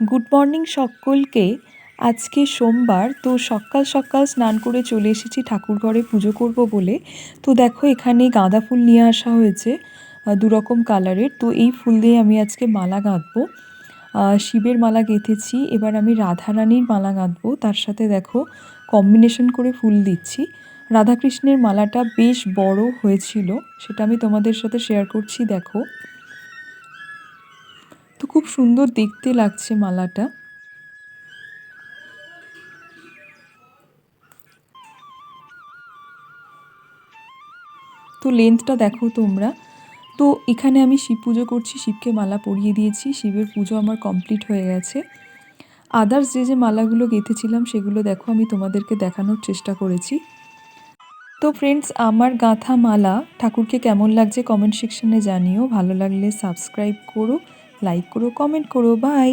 Good morning সকলকে। আজকে সোমবার, তো সকাল সকাল স্নান করে চলে এসেছি ঠাকুর ঘরে পুজো করব বলে। তো দেখো এখানে গাঁদা ফুল নিয়ে আসা হয়েছে দু রকম কালারের। তো এই ফুল দিয়ে আমি আজকে মালা গাঁথবো। শিবের মালা গেঁথেছি, এবার আমি রাধারানীর মালা গাঁথবো। তার সাথে দেখো কম্বিনেশন করে ফুল দিচ্ছি। রাধাকৃষ্ণের মালাটা বেশ বড় হয়েছিল, সেটা আমি তোমাদের সাথে শেয়ার করছি। দেখো, তো খুব সুন্দর দেখতে লাগছে মালাটা। তো লেন্থটা দেখো তোমরা। তো এখানে আমি শিব পুজো করছি, শিবকে মালা পরিয়ে দিয়েছি, শিবের পুজো আমার কমপ্লিট হয়ে গেছে। আদার্স যে যে মালাগুলো গেঁথেছিলাম সেগুলো দেখো আমি তোমাদেরকে দেখানোর চেষ্টা করেছি। তো ফ্রেন্ডস, আমার গাঁথা মালা ঠাকুরকে কেমন লাগছে কমেন্ট সেকশনে জানিও। ভালো লাগলে সাবস্ক্রাইব করো, লাইক করো, কমেন্ট করো। বাই।